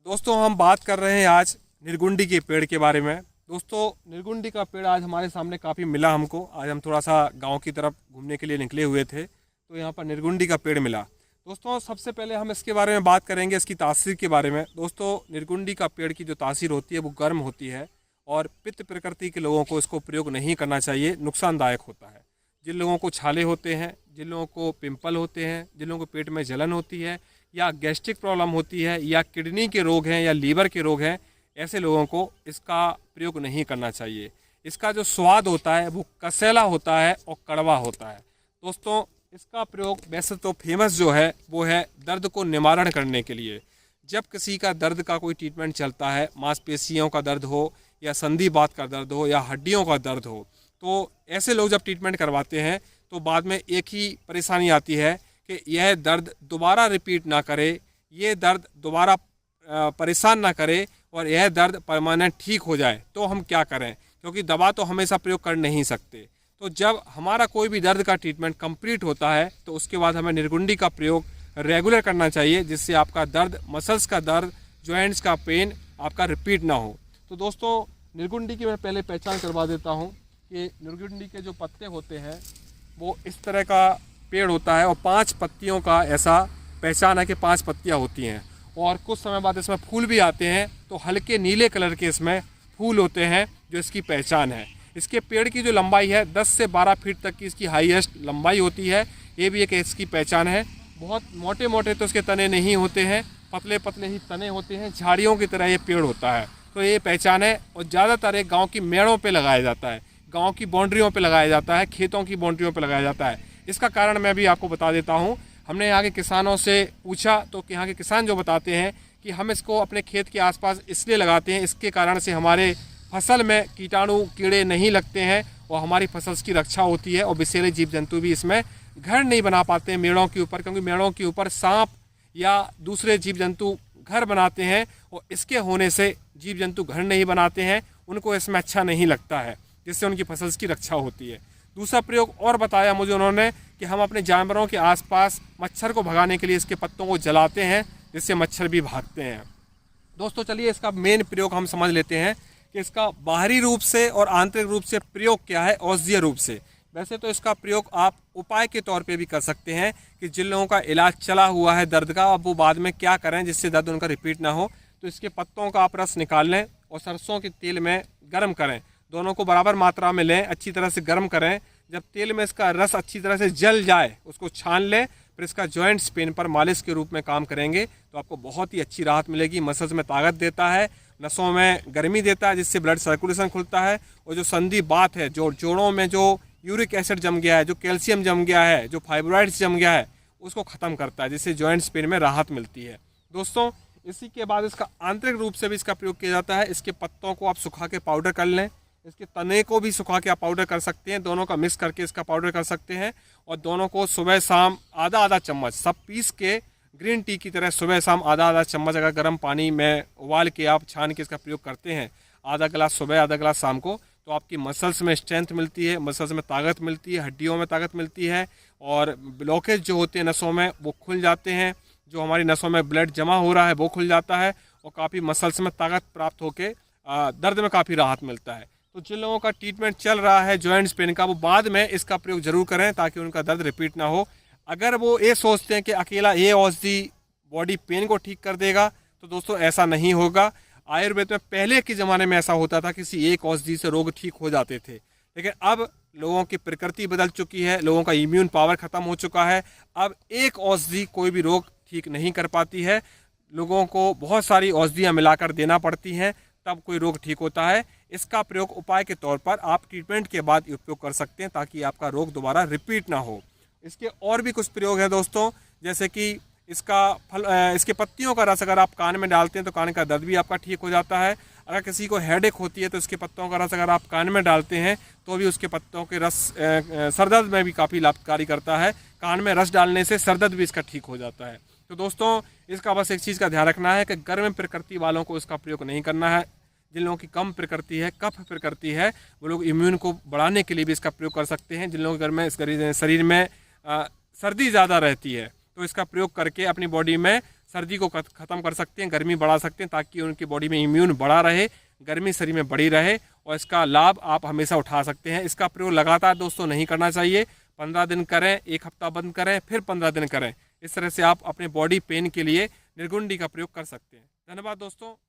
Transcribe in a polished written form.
दोस्तों हम बात कर रहे हैं आज निर्गुंडी के पेड़ के बारे में। दोस्तों निर्गुंडी का पेड़ आज हमारे सामने काफ़ी मिला हमको। आज हम थोड़ा सा गांव की तरफ घूमने के लिए निकले हुए थे तो यहाँ पर निर्गुंडी का पेड़ मिला। दोस्तों सबसे पहले हम इसके बारे में बात करेंगे, इसकी तासीर के बारे में। दोस्तों निर्गुंडी का पेड़ की जो तासीर होती है वो गर्म होती है और पित्त प्रकृति के लोगों को इसको प्रयोग नहीं करना चाहिए, नुकसानदायक होता है। जिन लोगों को छाले होते हैं, जिन लोगों को पिंपल होते हैं, जिन लोगों को पेट में जलन होती है या गैस्ट्रिक प्रॉब्लम होती है या किडनी के रोग हैं या लीवर के रोग हैं, ऐसे लोगों को इसका प्रयोग नहीं करना चाहिए। इसका जो स्वाद होता है वो कसैला होता है और कड़वा होता है। दोस्तों इसका प्रयोग वैसे तो फेमस जो है वो है दर्द को निवारण करने के लिए। जब किसी का दर्द का कोई ट्रीटमेंट चलता है, मांसपेशियों का दर्द हो या संधि बात का दर्द हो या हड्डियों का दर्द हो, तो ऐसे लोग जब ट्रीटमेंट करवाते हैं तो बाद में एक ही परेशानी आती है कि यह दर्द दोबारा रिपीट ना करे, ये दर्द दोबारा परेशान ना करे और यह दर्द परमानेंट ठीक हो जाए। तो हम क्या करें, क्योंकि दवा तो हमेशा प्रयोग कर नहीं सकते। तो जब हमारा कोई भी दर्द का ट्रीटमेंट कंप्लीट होता है तो उसके बाद हमें निर्गुंडी का प्रयोग रेगुलर करना चाहिए, जिससे आपका दर्द, मसल्स का दर्द, जॉइंट्स का पेन आपका रिपीट ना हो। तो दोस्तों निर्गुंडी की मैं पहले पहचान करवा देता हूँ कि निर्गुंडी के जो पत्ते होते हैं वो इस तरह का पेड़ होता है और 5 पत्तियों का ऐसा पहचान है कि 5 पत्तियाँ होती हैं और कुछ समय बाद इसमें फूल भी आते हैं। तो हल्के नीले कलर के इसमें फूल होते हैं, जो इसकी पहचान है। इसके पेड़ की जो लंबाई है 10 से 12 फीट तक की इसकी हाईएस्ट लंबाई होती है, ये भी एक इसकी पहचान है। बहुत मोटे मोटे तो इसके तने नहीं होते हैं, पतले पतले ही तने होते हैं, झाड़ियों की तरह ये पेड़ होता है। तो ये पहचान है और ज़्यादातर एक गाँव की मेड़ों पर लगाया जाता है, गाँव की बाउंड्रियों पर लगाया जाता है, खेतों की बाउंड्रियों पर लगाया जाता है। इसका कारण मैं भी आपको बता देता हूँ। हमने यहाँ के किसानों से पूछा तो यहाँ के किसान जो बताते हैं कि हम इसको अपने खेत के आसपास इसलिए लगाते हैं, इसके कारण से हमारे फसल में कीटाणु कीड़े नहीं लगते हैं और हमारी फसल की रक्षा होती है और विषैले जीव जंतु भी इसमें घर नहीं बना पाते हैं मेड़ों के ऊपर, क्योंकि मेड़ों के ऊपर सांप या दूसरे जीव जंतु घर बनाते हैं और इसके होने से जीव जंतु घर नहीं बनाते हैं, उनको इसमें अच्छा नहीं लगता है, जिससे उनकी फसल की रक्षा होती है। दूसरा प्रयोग और बताया मुझे उन्होंने कि हम अपने जानवरों के आसपास मच्छर को भगाने के लिए इसके पत्तों को जलाते हैं, जिससे मच्छर भी भागते हैं। दोस्तों चलिए इसका मेन प्रयोग हम समझ लेते हैं कि इसका बाहरी रूप से और आंतरिक रूप से प्रयोग क्या है औषधीय रूप से। वैसे तो इसका प्रयोग आप उपाय के तौर पे भी कर सकते हैं कि जिन लोगों का इलाज चला हुआ है दर्द का, अब वो बाद में क्या करें जिससे दर्द उनका रिपीट ना हो। तो इसके पत्तों का आप रस निकाल लें और सरसों के तेल में गर्म करें, दोनों को बराबर मात्रा में लें, अच्छी तरह से गर्म करें। जब तेल में इसका रस अच्छी तरह से जल जाए उसको छान लें, फिर इसका जॉइंट्स पेन पर मालिश के रूप में काम करेंगे तो आपको बहुत ही अच्छी राहत मिलेगी। मसल्स में ताकत देता है, नसों में गर्मी देता है, जिससे ब्लड सर्कुलेशन खुलता है और जो संधि बात है, जो जोड़ों में जो यूरिक एसिड जम गया है, जो कैल्शियम जम गया है, जो फाइब्रॉइड्स जम गया है, उसको ख़त्म करता है, जिससे जॉइंट्स पेन में राहत मिलती है। दोस्तों इसी के बाद इसका आंतरिक रूप से भी इसका प्रयोग किया जाता है। इसके पत्तों को आप सुखा के पाउडर कर लें, इसके तने को भी सुखा के आप पाउडर कर सकते हैं, दोनों का मिक्स करके इसका पाउडर कर सकते हैं और दोनों को सुबह शाम आधा आधा चम्मच सब पीस के ग्रीन टी की तरह सुबह शाम आधा आधा चम्मच अगर गर्म पानी में उबाल के आप छान के इसका प्रयोग करते हैं, आधा गिलास सुबह आधा गिलास शाम को, तो आपकी मसल्स में स्ट्रेंथ मिलती है, मसल्स में ताकत मिलती है, हड्डियों में ताकत मिलती है और ब्लॉकेज जो होते हैं नसों में वो खुल जाते हैं, जो हमारी नसों में ब्लड जमा हो रहा है वो खुल जाता है और काफ़ी मसल्स में ताकत प्राप्त होकर दर्द में काफ़ी राहत मिलता है। तो जिन लोगों का ट्रीटमेंट चल रहा है जॉइंट्स पेन का, वो बाद में इसका प्रयोग जरूर करें ताकि उनका दर्द रिपीट ना हो। अगर वो ये सोचते हैं कि अकेला ये औषधि बॉडी पेन को ठीक कर देगा, तो दोस्तों ऐसा नहीं होगा। आयुर्वेद में पहले के ज़माने में ऐसा होता था, किसी एक औषधि से रोग ठीक हो जाते थे, लेकिन अब लोगों की प्रकृति बदल चुकी है, लोगों का इम्यून पावर ख़त्म हो चुका है। अब एक औषधि कोई भी रोग ठीक नहीं कर पाती है, लोगों को बहुत सारी औषधियाँ मिलाकर देना पड़ती हैं, तब कोई रोग ठीक होता है। इसका प्रयोग उपाय के तौर पर आप ट्रीटमेंट के बाद उपयोग कर सकते हैं ताकि आपका रोग दोबारा रिपीट ना हो। इसके और भी कुछ प्रयोग हैं दोस्तों, जैसे कि इसके पत्तियों का रस अगर आप कान में डालते हैं तो कान का दर्द भी आपका ठीक हो जाता है। अगर किसी को हेडेक होती है तो इसके पत्तों का रस अगर आप कान में डालते हैं तो भी उसके पत्तों के रस सर दर्द में भी काफ़ी लाभकारी करता है। कान में रस डालने से सर दर्द भी इसका ठीक हो जाता है। तो दोस्तों इसका बस एक चीज़ का ध्यान रखना है कि गर्म प्रकृति वालों को इसका प्रयोग नहीं करना है। जिन लोगों की कम प्रकृति है, कफ प्रकृति है, वो लोग इम्यून को बढ़ाने के लिए भी इसका प्रयोग कर सकते हैं। जिन लोगों के घर में शरीर में सर्दी ज़्यादा रहती है तो इसका प्रयोग करके अपनी बॉडी में सर्दी को ख़त्म कर सकते हैं, गर्मी बढ़ा सकते हैं, ताकि उनकी बॉडी में इम्यून बढ़ा रहे, गर्मी शरीर में बढ़ी रहे, और इसका लाभ आप हमेशा उठा सकते हैं। इसका प्रयोग लगातार दोस्तों नहीं करना चाहिए, 15 दिन करें, एक हफ्ता बंद करें, फिर 15 दिन करें। इस तरह से आप अपने बॉडी पेन के लिए निर्गुंडी का प्रयोग कर सकते हैं। धन्यवाद दोस्तों।